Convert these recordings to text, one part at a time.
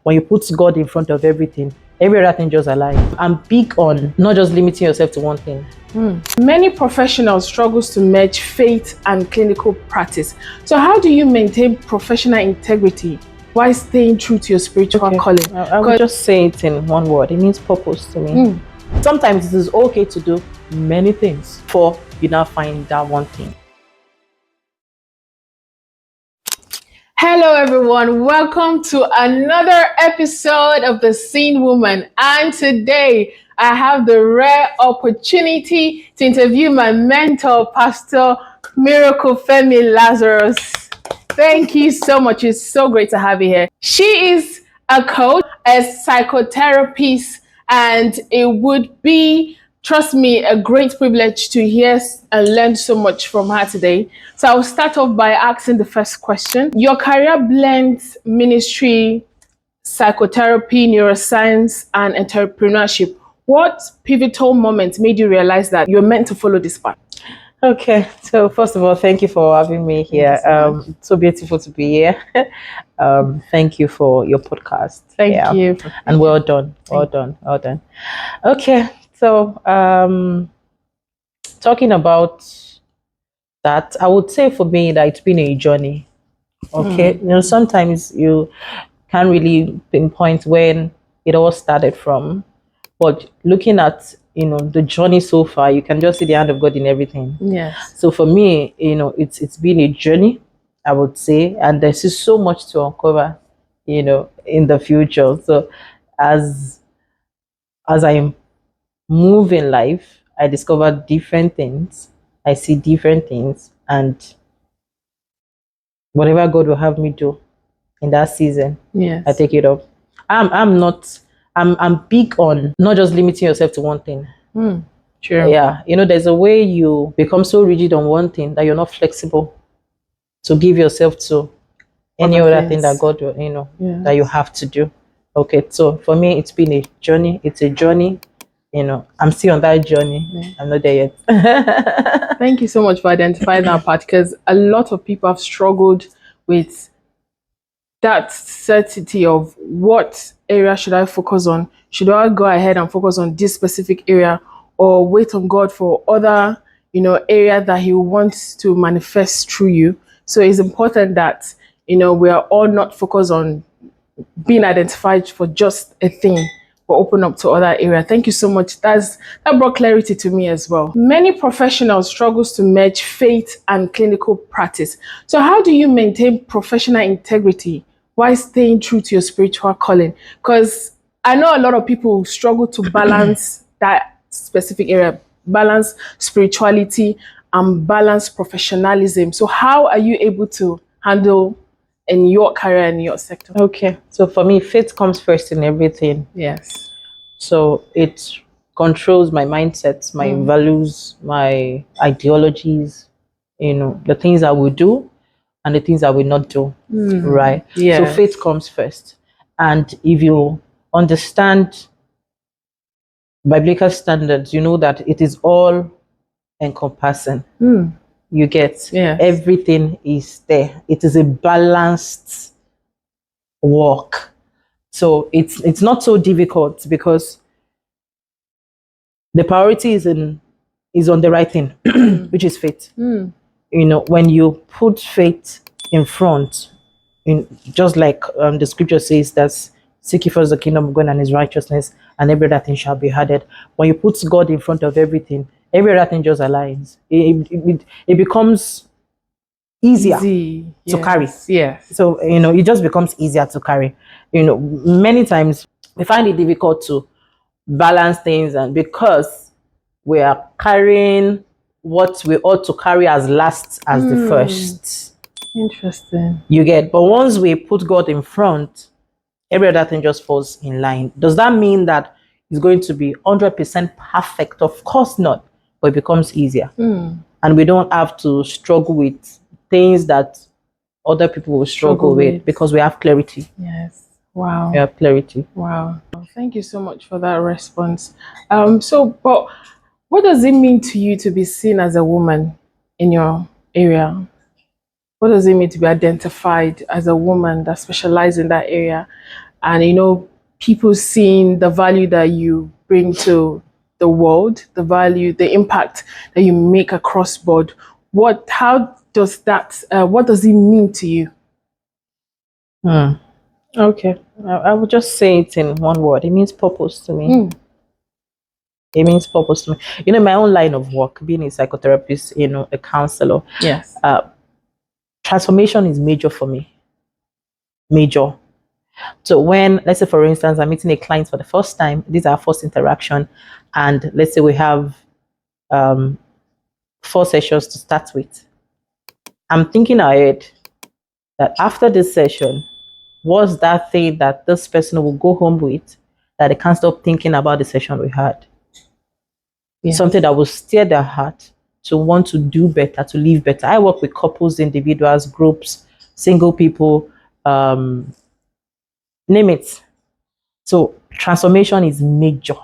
when you put God in front of everything, every other thing just aligns. I'm big on not just limiting yourself to one thing. Many professionals struggle to merge faith and clinical practice. So how do you maintain professional integrity while staying true to your spiritual calling? I would just say it in one word. It means purpose to me. Sometimes it is okay to do many things before you now find that one thing. Hello everyone, welcome to another episode of The Seen Woman, and today I have the rare opportunity to interview my mentor, Pastor Miracle Femi Lazarus. Thank you so much. It's so great to have you here. She is a coach, a psychotherapist, and it would be, trust me, a great privilege to hear and learn so much from her today. So I'll start off by asking the first question. Your career blends ministry, psychotherapy, neuroscience, and entrepreneurship. What pivotal moment made you realize that you're meant to follow this path? Okay, so first of all, thank you for having me here. It's so beautiful to be here. Thank you for your podcast. Thank you. And well done. Well done. Okay, so talking about that, I would say for me that it's been a journey. Okay, sometimes you can't really pinpoint when it all started from, but looking at the journey so far, you can just see the hand of God in everything. Yes. So for me, it's been a journey, I would say, and there's just so much to uncover, in the future. So as I move in life, I discover different things. I see different things, and whatever God will have me do in that season, Yes. I take it up. I'm big on not just limiting yourself to one thing. Sure. Yeah, there's a way you become so rigid on one thing that you're not flexible to give yourself to any other thing that God will, that you have to do. Okay, so for me, it's been a journey. It's a journey. I'm still on that journey. Yeah. I'm not there yet. Thank you so much for identifying that part, because a lot of people have struggled with that certainty of what area should I focus on? Should I go ahead and focus on this specific area, or wait on God for other, area that He wants to manifest through you? So it's important that, we are all not focused on being identified for just a thing, but open up to other area. Thank you so much. That brought clarity to me as well. Many professionals struggle to merge faith and clinical practice. So how do you maintain professional integrity while staying true to your spiritual calling? Because I know a lot of people struggle to balance that specific area, balance spirituality and balance professionalism. So how are you able to handle in your career and your sector? Okay, so for me, faith comes first in everything. Yes. So it controls my mindsets, my values, my ideologies, the things I will do and the things I will not do, right? Yes. So faith comes first. And if you understand biblical standards, you know that it is all encompassing. You get everything is there. It is a balanced work. So it's not so difficult because the priority is on the right thing, which is faith. When you put faith in front, just like the scripture says, that seek ye first the kingdom of God and His righteousness, and every other thing shall be added. When you put God in front of everything, every other thing just aligns. It becomes easier to carry. Yes. So, it just becomes easier to carry. Many times we find it difficult to balance things, and because we are carrying what we ought to carry as last as the first. Interesting. You get, but once we put God in front, every other thing just falls in line. Does that mean that it's going to be 100% perfect? Of course not, but it becomes easier. And we don't have to struggle with things that other people will struggle with because we have clarity. Yes. Wow. We have clarity. Wow. Thank you so much for that response. But what does it mean to you to be seen as a woman in your area? What does it mean to be identified as a woman that specializes in that area? and people seeing the value that you bring to the world, the value, the impact that you make across board. What does it mean to you? Okay, I would just say it in one word. It means purpose to me. It means purpose to me. In my own line of work, being a psychotherapist, a counselor. Yes. Transformation is major for me. Major. So when, let's say, for instance, I'm meeting a client for the first time, this is our first interaction, and let's say we have 4 sessions to start with. I'm thinking ahead that after this session, what's that thing that this person will go home with that they can't stop thinking about the session we had? Yes. Something that will steer their heart to want to do better, to live better. I work with couples, individuals, groups, single people, name it. So transformation is major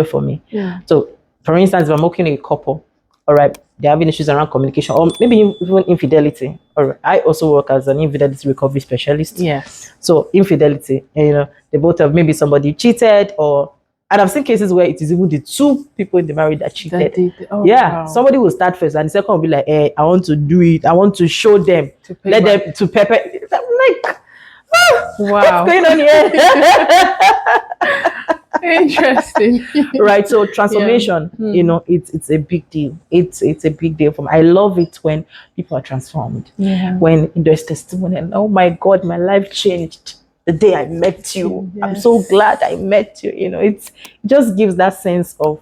for me. Yeah. So for instance, if I'm working with a couple, all right, they're having issues around communication or maybe even infidelity. Or I also work as an infidelity recovery specialist. Yes. So infidelity, they both have, maybe somebody cheated, and I've seen cases where it is even the 2 people in the marriage that cheated. Wow. Somebody will start first, and the second will be like, I want to do it. I want to show them, let them to pepper. I'm like, wow, what's going on here? Interesting. Right. So transformation, it's a big deal. It's a big deal for me. I love it when people are transformed. Yeah. When there's testimony and, oh my God, my life changed the day I met you. Yes. I'm so glad I met you. It just gives that sense of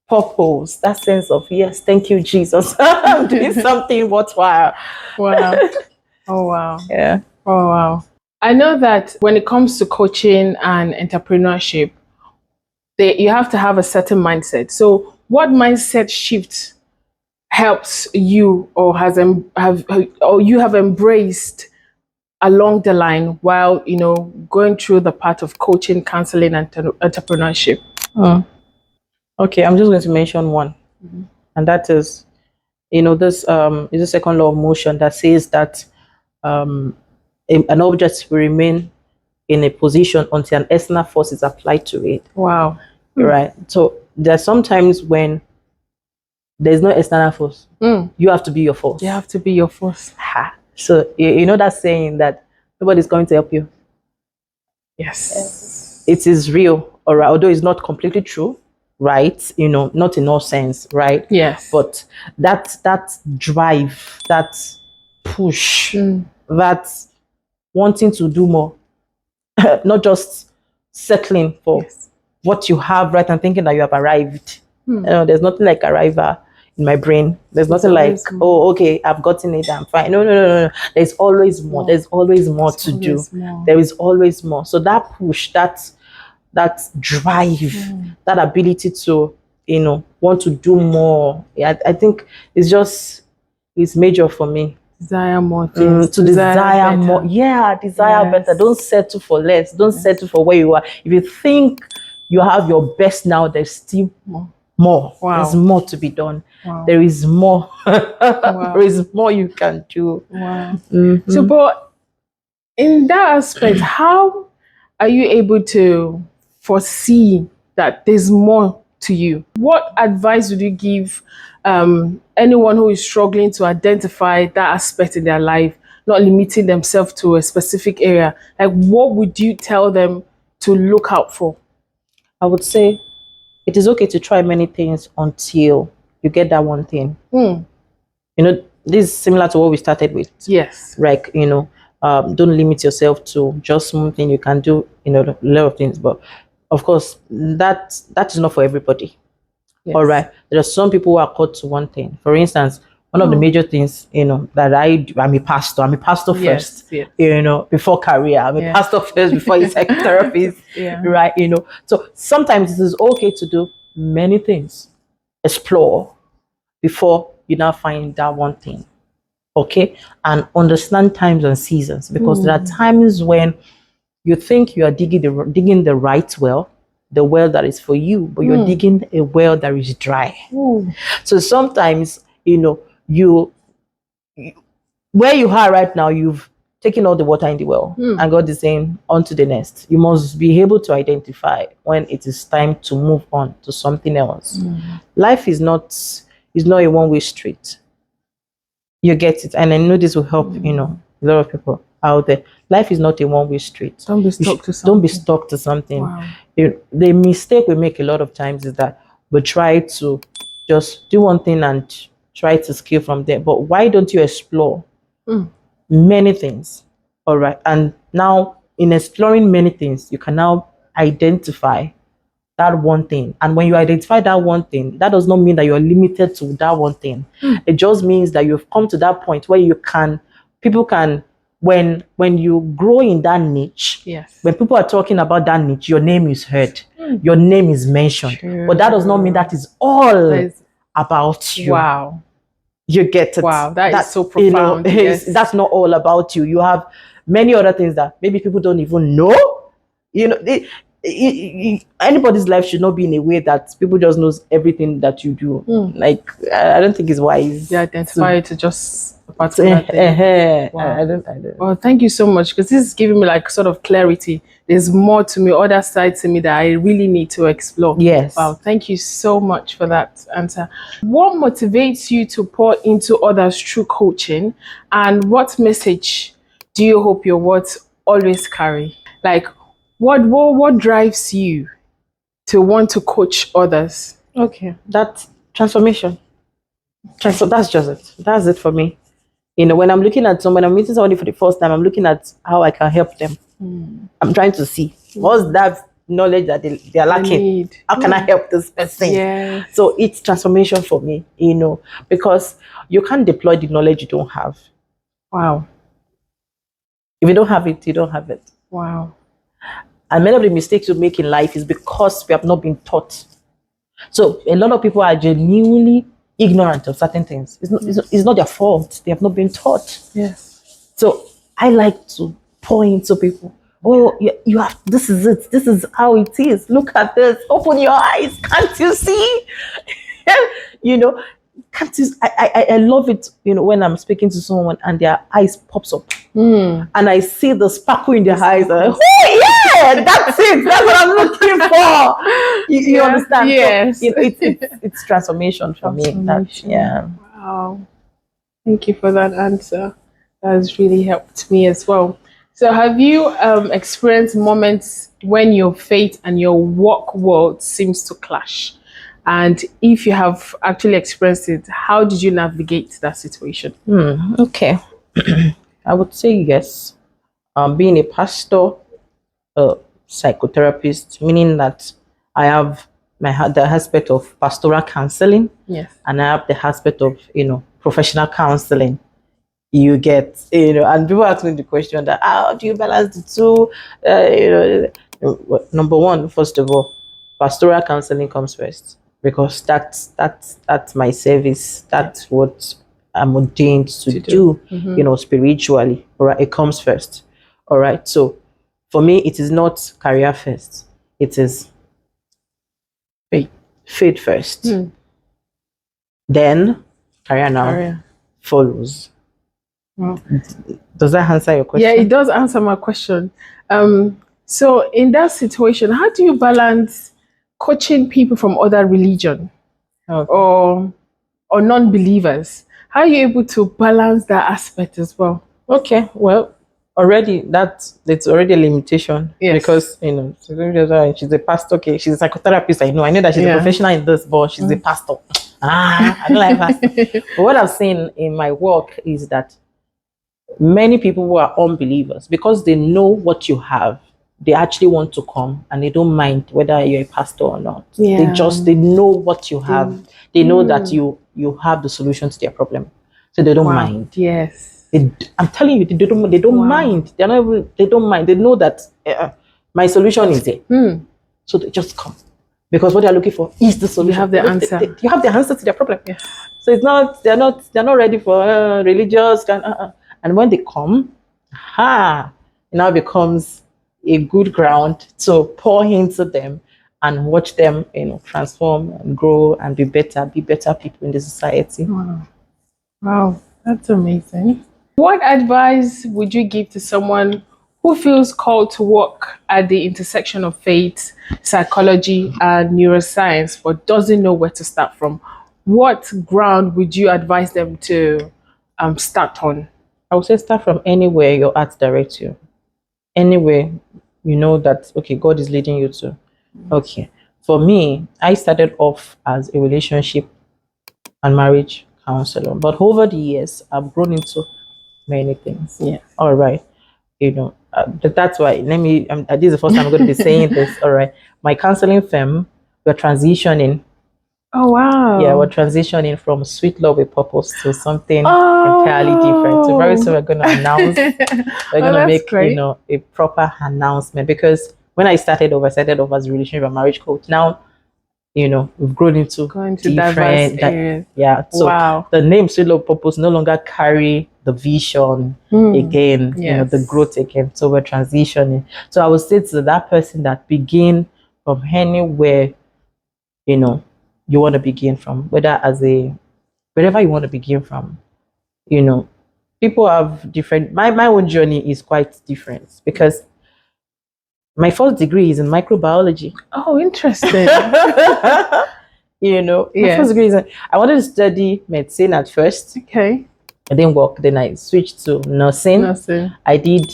purpose, that sense of, yes, thank you, Jesus. I'm doing something worthwhile. Wow. Oh wow. Yeah. Oh wow. I know that when it comes to coaching and entrepreneurship, you have to have a certain mindset. So what mindset shift helps you or you have embraced along the line while going through the path of coaching, counseling, and entrepreneurship? Okay, I'm just going to mention one, and that is, this is the second law of motion that says that an object will remain in a position until an external force is applied to it. Wow. Right. So there's sometimes when there's no external force, you have to be your force. You have to be your force. So that saying that nobody's going to help you. Yes. It is real, all right, although it's not completely true, right? Not in all sense, right? Yes. But that drive, that push, that wanting to do more, not just settling for what you have, right, and thinking that you have arrived. There's nothing like arrival in my brain. There's nothing like, oh, okay, I've gotten it, I'm fine. No. There's always more. There's always more to do. There is always more. So that push, that drive, that ability to, want to do more. I think it's major for me. Desire more things. To desire more. Yeah, desire better. Don't settle for less. Don't settle for where you are. If you think you have your best now, there's still more. Wow. There's more to be done. Wow. There is more. Wow. There is more you can do. Wow. So, but in that aspect, how are you able to foresee that there's more to you? What advice would you give anyone who is struggling to identify that aspect in their life, not limiting themselves to a specific area? Like, what would you tell them to look out for? I would say it is okay to try many things until you get that one thing. This is similar to what we started with. Yes. Like, don't limit yourself to just something. You can do, a lot of things. But of course, that is not for everybody. Yes. All right. There are some people who are caught to one thing. For instance, one of the major things, that I'm a pastor. I'm a pastor first, before career. I'm a pastor first before a psychotherapist, right? So sometimes it is okay to do many things, explore before you now find that one thing, okay? And understand times and seasons, because there are times when you think you are digging the right well, the well that is for you, but you're digging a well that is dry. So sometimes, you where you are right now, you've taking all the water in the well, and God is saying, on to the next. You must be able to identify when it is time to move on to something else. Life is not a one-way street. You get it? And I know this will help, a lot of people out there. Life is not a one-way street. Don't be stuck to something. Don't be stuck to something. Wow. The mistake we make a lot of times is that we try to just do one thing and try to scale from there. But why don't you explore many things? All right. And now, in exploring many things, you can now identify that one thing. And when you identify that one thing, that does not mean that you're limited to that one thing. It just means that you've come to that point where people can, when you grow in that niche, yes, when people are talking about that niche, your name is heard, your name is mentioned. True. But that does not mean that is all about you. Wow. You get it. Wow, that's so profound. Yes. That's not all about you. You have many other things that maybe people don't even know. Anybody's life should not be in a way that people just knows everything that you do. Like, I don't think it's wise. They identify it to just a particular thing. Wow. I don't. Well, thank you so much, because this is giving me like sort of clarity. There's more to me, other side to me that I really need to explore. Yes. Wow, thank you so much for that answer. What motivates you to pour into others through coaching, and what message do you hope your words always carry? Like, what drives you to want to coach others? Okay, that's transformation. That's just it. That's it for me. When I'm looking at someone, I'm meeting somebody for the first time, I'm looking at how I can help them. I'm trying to see what's that knowledge that they are lacking. How can I help this person? Yes. So it's transformation for me, because you can't deploy the knowledge you don't have. Wow. If you don't have it, you don't have it. Wow. And many of the mistakes we make in life is because we have not been taught. So a lot of people are genuinely ignorant of certain things. It's not their fault. They have not been taught. Yes. So I like to point to people. Oh, you have. This is it. This is how it is. Look at this. Open your eyes. Can't you see? Can't you? I love it. When I'm speaking to someone and their eyes pops up, and I see the sparkle in their eyes. Oh yeah, that's it. That's what I'm looking for. You understand? Yes. So, it's transformation for me. Yeah. Wow. Thank you for that answer. That has really helped me as well. So have you experienced moments when your faith and your work world seems to clash? And if you have actually experienced it, how did you navigate that situation? Okay. I would say yes. Being a pastor, a psychotherapist, meaning that I have the aspect of pastoral counseling. Yes. And I have the aspect of, professional counseling. You get, and people ask me the question that, how do you balance the two? Number one, first of all, pastoral counseling comes first, because that's my service. That's what I'm ordained to do. Spiritually. All right, it comes first. All right. So for me, it is not career first. It is faith first. Then career follows. Wow. Does that answer your question? Yeah, it does answer my question. So in that situation, how do you balance coaching people from other religion or non-believers? How are you able to balance that aspect as well? Okay, well, already it's already a limitation. Yes. Because she's a pastor. Okay, she's a psychotherapist. I know that she's a professional in this, but she's a pastor. I don't like pastor. But what I've seen in my work is that many people who are unbelievers, because they know what you have, they actually want to come, and they don't mind whether you're a pastor or not. Yeah. They know what you have. They know that you have the solution to their problem, so they don't mind. Yes. I'm telling you, they don't mind. They don't mind. They know that my solution is there. So they just come, because what they're looking for is the solution. You have the answer. You have the answer to their problem. Yes. So it's not they're not ready for religious and when they come, it now becomes a good ground to pour into them and watch them, transform and grow and be better people in the society. Wow, that's amazing. What advice would you give to someone who feels called to work at the intersection of faith, psychology, and neuroscience, but doesn't know where to start from? What ground would you advise them to start on? I would say start from anywhere your heart directs you. Anywhere you know that, okay, God is leading you to. Okay. For me, I started off as a relationship and marriage counselor, but over the years, I've grown into many things. Yeah. All right. That's why, this is the first time I'm going to be saying this. All right. My counseling firm, we're transitioning. Oh, wow. Yeah, we're transitioning from Sweet Love with Purpose to something entirely different. So very soon we're going to announce, we're going to make, great. A proper announcement, because when I started off as a relationship and marriage coach. Now, we've grown into different areas. Yeah. So wow. the name Sweet Love Purpose no longer carry the vision again, Yes. the growth again. So we're transitioning. So I would say to that person that begin from anywhere, you want to begin from, wherever you want to begin from, people have different, my own journey is quite different, because my first degree is in microbiology. Oh, interesting. My first degree is I wanted to study medicine at first. Okay. It didn't work. Then I switched to nursing. I did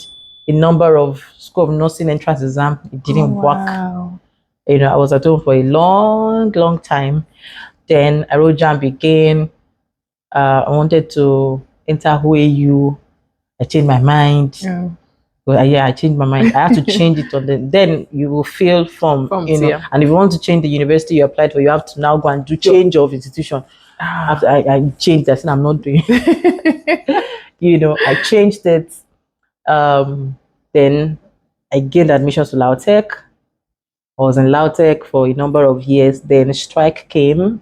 a number of school of nursing entrance exam. It didn't work. I was at home for a long, long time. Then I wrote JAMB again. I wanted to enter OAU. I changed my mind. Well, I changed my mind. I had to change it on then you will fill form, and if you want to change the university you applied for, you have to now go and do change of institution. After I changed that, and I'm not doing I changed it. Then I gained admission to Lautech. I was in Lautech for a number of years. Then a strike came.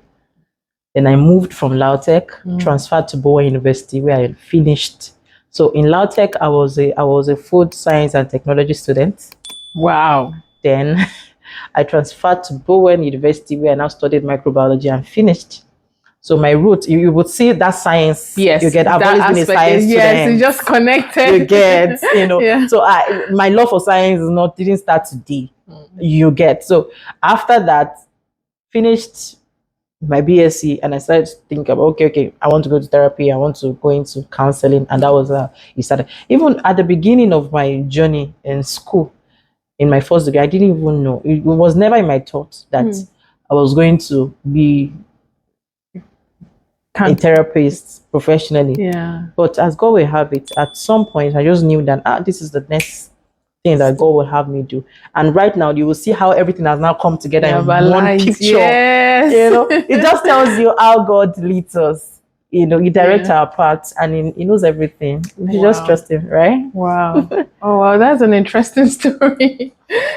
Then I moved from Lautech, transferred to Bowen University, where I finished. So in Lautech, I was a food science and technology student. Wow. Then I transferred to Bowen University, where I now studied microbiology and finished. So my route, you would see that science. Yes, you get. I've always been a science student. Yes, you just connected. You get, Yeah. So my love for science didn't start today. You get. So after that, finished my BSc, and I started to think about, okay, I want to go to therapy, I want to go into counseling, and that was it started. Even at the beginning of my journey in school, in my first degree, I didn't even know. It was never in my thoughts that I was going to be a therapist professionally. Yeah. But as God will have it, at some point I just knew that this is the next thing that God will have me do. And right now you will see how everything has now come together in one picture. Yes. It just tells you how God leads us. He directs our paths, and he knows everything. You just trust him, right? Wow. Oh wow, that's an interesting story.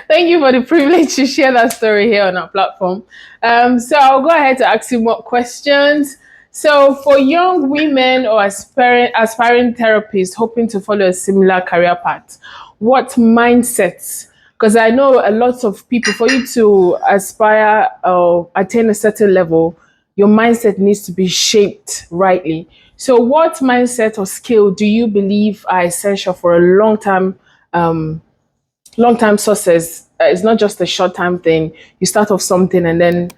Thank you for the privilege to share that story here on our platform. So I'll go ahead to ask you more questions. So for young women or aspiring therapists hoping to follow a similar career path, what mindsets? Because I know a lot of people, for you to aspire or attain a certain level, your mindset needs to be shaped rightly. So what mindset or skill do you believe are essential for a long-term success? It's not just a short-term thing. You start off something and then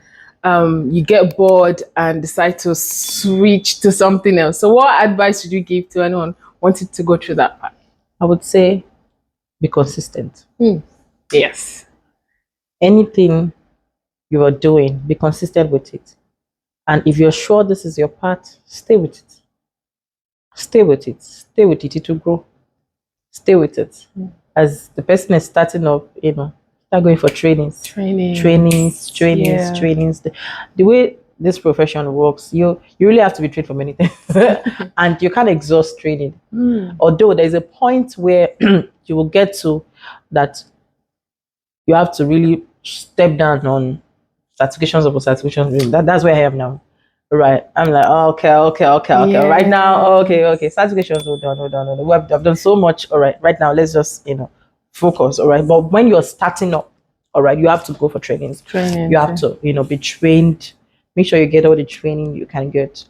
you get bored and decide to switch to something else. So what advice would you give to anyone wanting to go through that path? I would say be consistent. Yes. Anything you are doing, be consistent with it. And if you're sure this is your path, stay with it. Stay with it. Stay with it. It will grow. Stay with it. As the person is starting up, start going for trainings. Trainings. The way this profession works, you really have to be trained for many things. And you can't exhaust training. Although there's a point where you will get to that you have to really step down on certifications upon certifications. That's where I am now. Right. I'm like, okay. Yes. Right now, okay. Certifications, hold on. I've done so much. All right. Right now, let's just, focus. All right. But when you're starting up, all right, you have to go for trainings. You have to, be trained. Make sure you get all the training you can get.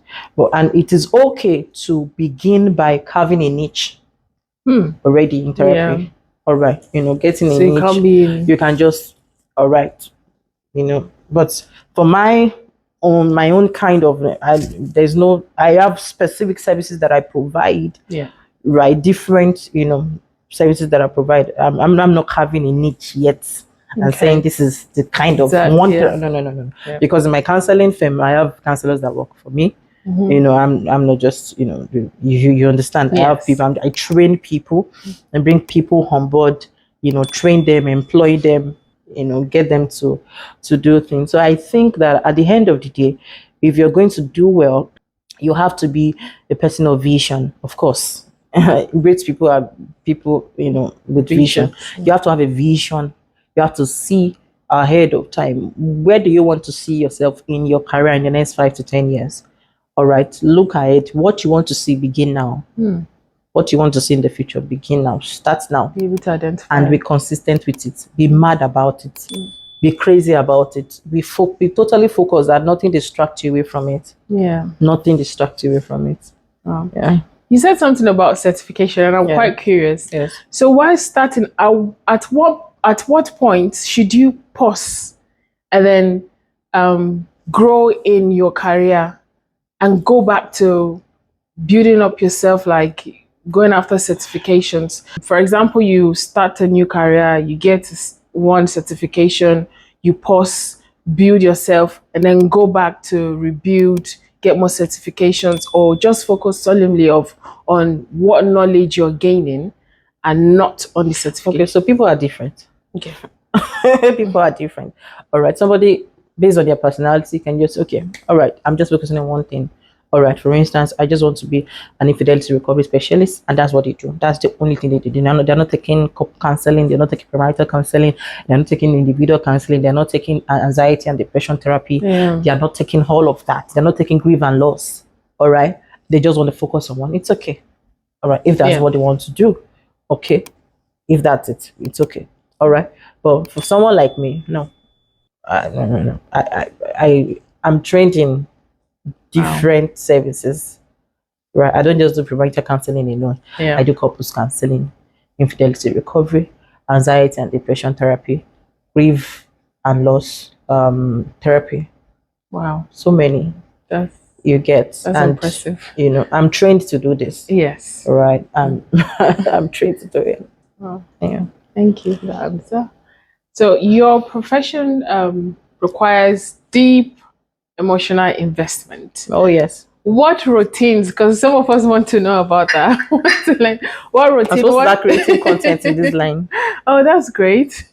And it is okay to begin by carving a niche already in therapy. Yeah. All right, getting So a you niche. can't be in- You can just, all right, But for my own kind of, I have specific services that I provide. Yeah. Right, different, services that I provide. I'm not having a niche yet. And saying this is the kind of one. Yeah. No. Yeah. Because in my counseling firm, I have counselors that work for me. I'm not just, you understand. Yes. I have people. I train people and bring people on board. Train them, employ them. Get them to do things. So I think that at the end of the day, if you're going to do well, you have to be a person of vision, of course. Great people are people, with vision. You have to have a vision. You have to see ahead of time. Where do you want to see yourself in your career in the next 5 to 10 years? All right, look ahead. What you want to see, begin now. What you want to see in the future, begin now. Start now. Be able to identify. And be consistent with it. Be mad about it. Be crazy about it. Be totally focused that nothing distracts you away from it. Yeah. Nothing distracts you away from it. Oh. Yeah. You said something about certification, and I'm quite curious. Yes. So while starting, at what point should you pause and then grow in your career and go back to building up yourself, like going after certifications? For example, you start a new career, you get one certification, you pause, build yourself, and then go back to rebuild, get more certifications, or just focus solemnly on what knowledge you're gaining and not on the certificate. Okay, so people are different. Okay. People are different. All right, somebody based on their personality can just, okay, all right, I'm just focusing on one thing. All right, for instance, I just want to be an infidelity recovery specialist, and that's what they do. That's the only thing they do. They're not taking counseling, they're not taking premarital counseling, they're not taking individual counseling, they're not taking anxiety and depression therapy. Yeah. They are not taking all of that. They're not taking grief and loss. All right, they just want to focus on one. It's okay. All right, if that's what they want to do, okay. If that's it, it's okay. All right, but for someone like me, no. No. I'm trained in different services, right? I don't just do premarital counseling alone. I do couples counseling, infidelity recovery, anxiety and depression therapy, grief and loss therapy. Wow, so many. You get. That's impressive. I'm trained to do this. Yes. Right. I'm trained to do it. Wow. Yeah. Thank you for that answer. So your profession requires deep emotional investment. Oh yes. What routines? Because some of us want to know about that. What routine? I'm supposed to start creating content in this line. Oh, that's great.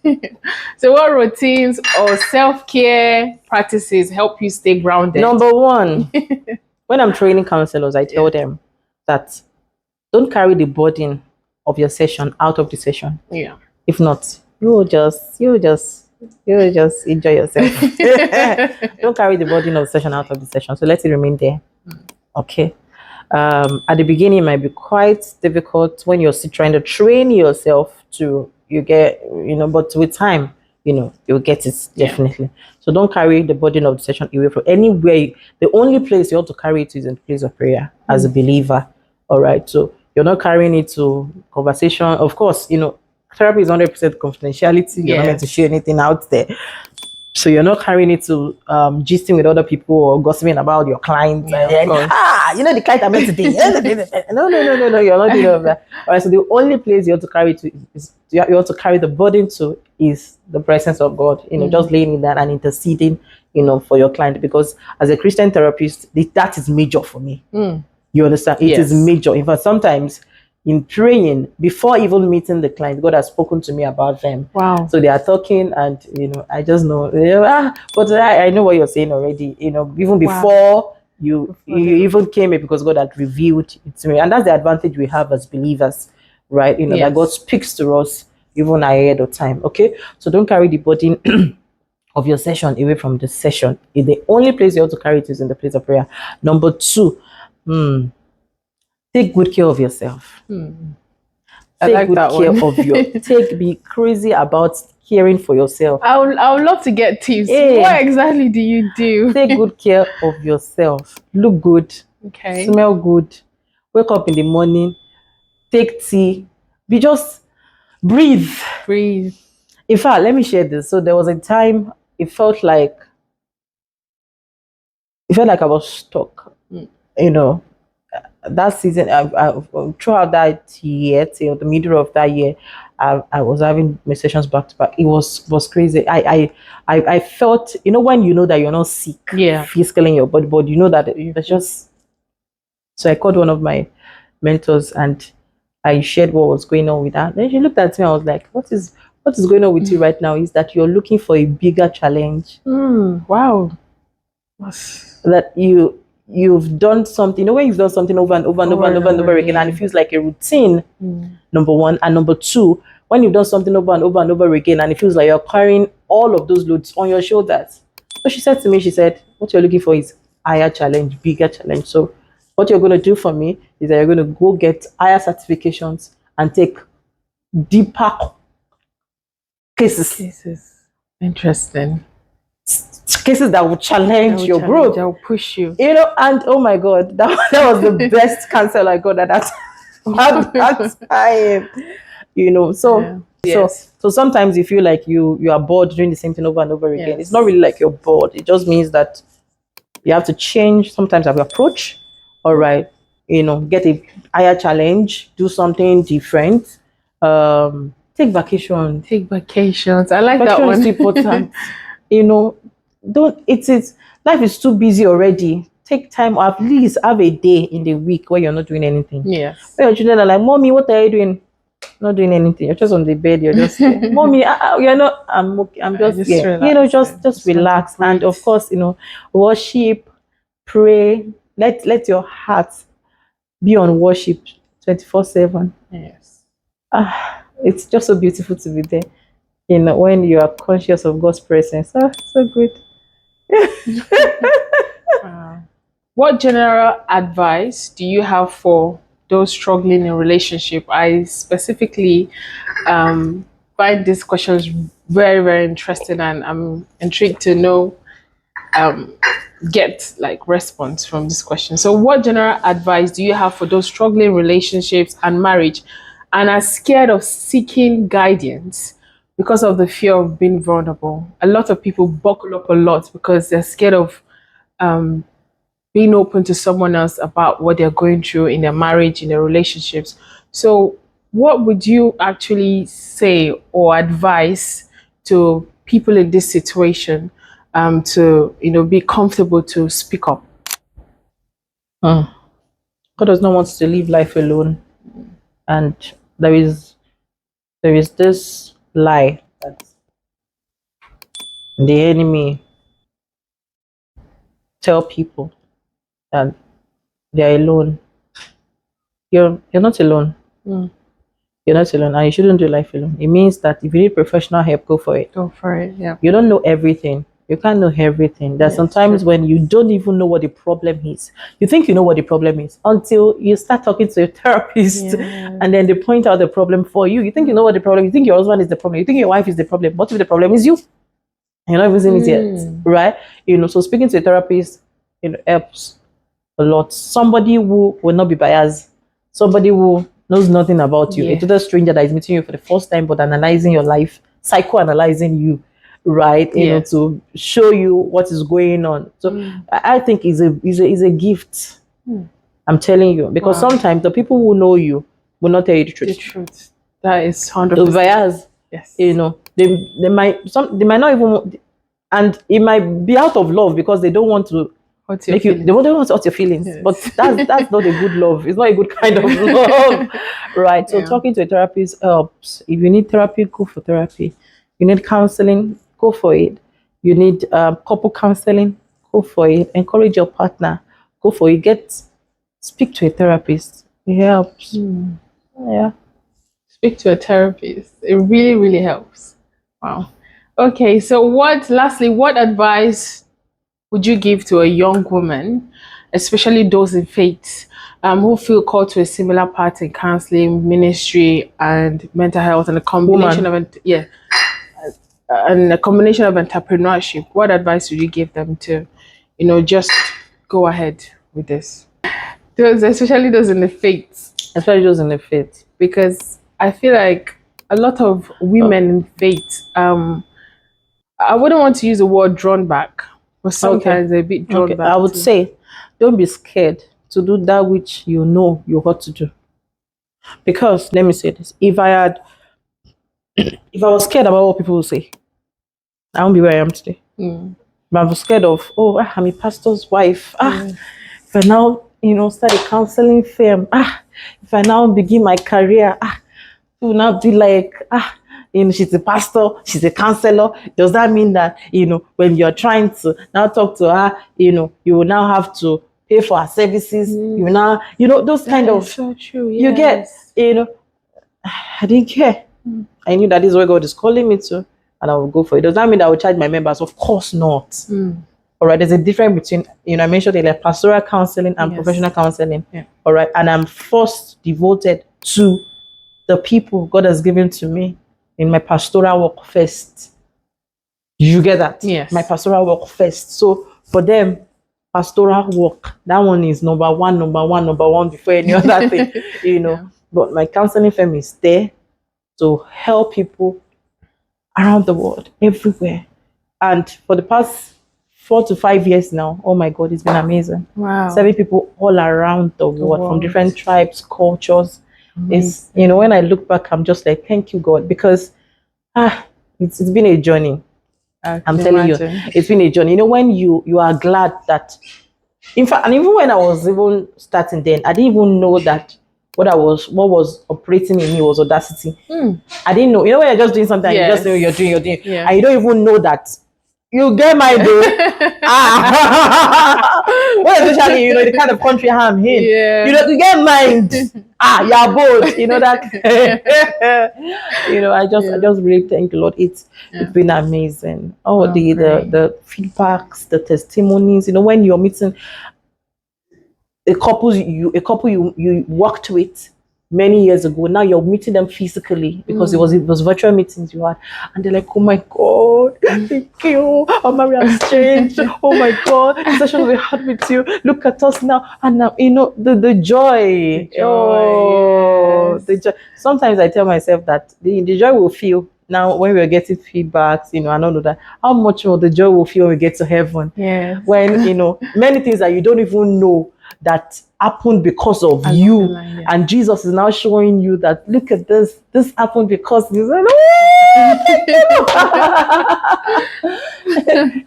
So, what routines or self-care practices help you stay grounded? Number one, when I'm training counselors, I tell them that don't carry the burden of your session out of the session. Yeah. If not, you will just enjoy yourself. Don't carry the burden of the session out of the session. So let it remain there. Okay. At the beginning, it might be quite difficult when you're still trying to train yourself but with time, you'll get it definitely. So don't carry the burden of the session away from anywhere. The only place you ought to carry it is in the place of prayer as a believer. All right. So you're not carrying it to conversation. Of course, therapy is 100% confidentiality. You're not meant to share anything out there. So you're not carrying it to gisting with other people or gossiping about your clients. The client I met today. No, you're not doing all of that. All right, so the only place you have to carry to is you have to carry the burden to is the presence of God. Just laying in that and interceding, for your client. Because as a Christian therapist, that is major for me. You understand? It is major. In fact, sometimes in praying, before even meeting the client, God has spoken to me about them. Wow. So they are talking and, I just know, but I know what you're saying already, even before you even came here, because God had revealed it to me. And that's the advantage we have as believers, right? That God speaks to us even ahead of time. Okay. So don't carry the burden of your session away from the session. The only place you have to carry it is in the place of prayer. Number two, take good care of yourself. I like that one. Be crazy about caring for yourself. I would love to get tips. Yeah. What exactly do you do? Take good care of yourself. Look good. Okay. Smell good. Wake up in the morning. Take tea. Breathe. Breathe. In fact, let me share this. So there was a time it felt like I was stuck. You know, that season, throughout that year till the middle of that year, I was having my sessions back to back. It was crazy. I felt, when you know that you're not sick, physically in your body, but you know that it's just. So I called one of my mentors and I shared what was going on with her. Then she looked at me. I was like, "What is going on with you right now? Is that you're looking for a bigger challenge? Wow. That you've done something. When you've done something over and over and over and over and over again, and it feels like a routine. Number one, and number two, when you've done something over and over and over again, and it feels like you're carrying all of those loads on your shoulders." So she said to me, "What you're looking for is higher challenge, bigger challenge. So what you're going to do for me is that you're going to go get higher certifications and take deeper cases. Interesting. Cases that will challenge your growth. That will push you. And oh my God, that was the best counsel I got at that time. So sometimes you feel like you are bored doing the same thing over and over again. Yes. It's not really like you're bored. It just means that you have to change sometimes your approach. All right, get a higher challenge, do something different. Take vacation. Take vacations. I like that one. Vacation is important. Life is too busy already. Take time, or at least have a day in the week where you're not doing anything. Yes. Where your children are like, "Mommy, what are you doing?" Not doing anything. You're just on the bed. You're just "Mommy, you're not." I'm okay. I'm just here. Just relax. And of course, worship, pray. Let your heart be on worship 24/7. Yes. It's just so beautiful to be there. When you are conscious of God's presence. So good. Wow. What general advice do you have for those struggling in a relationship? I specifically find these questions very, very interesting, and I'm intrigued to know get response from this question. So what general advice do you have for those struggling relationships and marriage and are scared of seeking guidance because of the fear of being vulnerable? A lot of people buckle up a lot because they're scared of being open to someone else about what they're going through in their marriage, in their relationships. So what would you actually say or advise to people in this situation to be comfortable to speak up? God does not want us to live life alone, and there is this lie that the enemy tell people that they're alone. You're not alone. You're not alone, and you shouldn't do life alone. It means that if you need professional help, go for it. Go for it. Yeah. You don't know everything. You can't know everything. There's sometimes when you don't even know what the problem is. You think you know what the problem is until you start talking to a therapist and then they point out the problem for you. You think you know what the problem is. You think your husband is the problem. You think your wife is the problem. What if the problem is you? You're not even seeing it yet, right? So speaking to a therapist, helps a lot. Somebody who will not be biased. Somebody who knows nothing about you. A total stranger that is meeting you for the first time but analyzing your life, psychoanalyzing you. Right, to show you what is going on. So I think is a gift. I'm telling you, because sometimes the people who know you will not tell you the truth. The truth. That is 100%. The bias. Yes. They might not even, and it might be out of love because they don't want to make you. They don't want to hurt your feelings. Yes. But that's not a good love. It's not a good kind of love, right? So talking to a therapist helps. If you need therapy, go for therapy. You need counseling, go for it. You need couple counseling, go for it. Encourage your partner, go for it. Speak to a therapist. It helps. Yeah. Speak to a therapist. It really, really helps. Wow. Okay, so lastly, what advice would you give to a young woman, especially those in faith, who feel called to a similar path in counseling, ministry, and mental health, and a combination of it? Yeah. and a combination of entrepreneurship, what advice would you give them to, just go ahead with this? Especially those in the faith. Especially those in the faith. Because I feel like a lot of women in faith, I wouldn't want to use the word drawn back, but sometimes they're a bit drawn back. I would say, don't be scared to do that which you know you ought to do. Because let me say this: if I was scared about what people will say, I won't be where I am today. But I was scared of, I'm a pastor's wife. If I now, start a counseling firm, if I now begin my career, it will now be like, she's a pastor, she's a counselor. Does that mean that, when you're trying to now talk to her, you will now have to pay for her services? You now, those kind of, so true. Yes. You get, I didn't care. I knew that this is where God is calling me to, and I will go for it. Does that mean that I will charge my members? Of course not. All right, there's a difference between, I mentioned like pastoral counseling and professional counseling. Yeah. All right, and I'm first devoted to the people God has given to me in my pastoral work first. You get that? Yes. My pastoral work first. So for them, pastoral work, that one is number one before any other thing, Yeah. But my counseling firm is there to help people around the world, everywhere. And for the past 4 to 5 years now, oh my God, it's been amazing. Wow. Serving people all around the world. From different tribes, cultures. It's, when I look back, I'm just like, thank you, God, because it's been a journey. I'm telling you, it's been a journey. When you are glad that, in fact, and even when I was even starting then, I didn't even know that what was operating in me was audacity. I didn't know. When you're just doing something, you just know you're doing, yeah. and you don't even know that you get my day. Well, especially the kind of country I'm in. Yeah. You get mind. You're bold. That. I just really thank the Lord. It's been amazing. The feedbacks, the testimonies. When you're meeting a couple you worked with many years ago, now you're meeting them physically because it was virtual meetings you had, and they're like, oh my God, thank you, Mary has changed. Oh my God, the session we had with you, look at us now. And now the joy. The joy. Sometimes I tell myself that the joy will feel now when we're getting feedbacks, and all of that, how much more the joy will feel when we get to heaven. Yes. When many things that you don't even know that happened because of you, and Jesus is now showing you that, look at this happened because you said,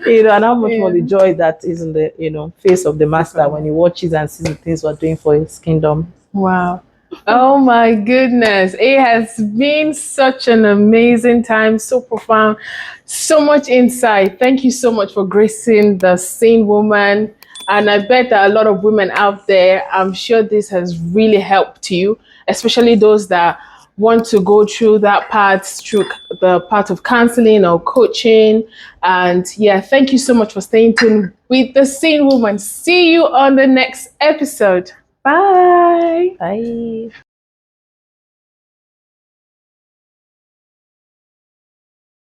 and how much more the joy that is in the face of the Master when he watches and sees the things we're doing for his kingdom. Wow. Oh my goodness, it has been such an amazing time, so profound, so much insight. Thank you so much for gracing the Sane Woman. And I bet that a lot of women out there, I'm sure this has really helped you, especially those that want to go through that part, through the part of counseling or coaching. And thank you so much for staying tuned with the Sane Woman. See you on the next episode. Bye. Bye.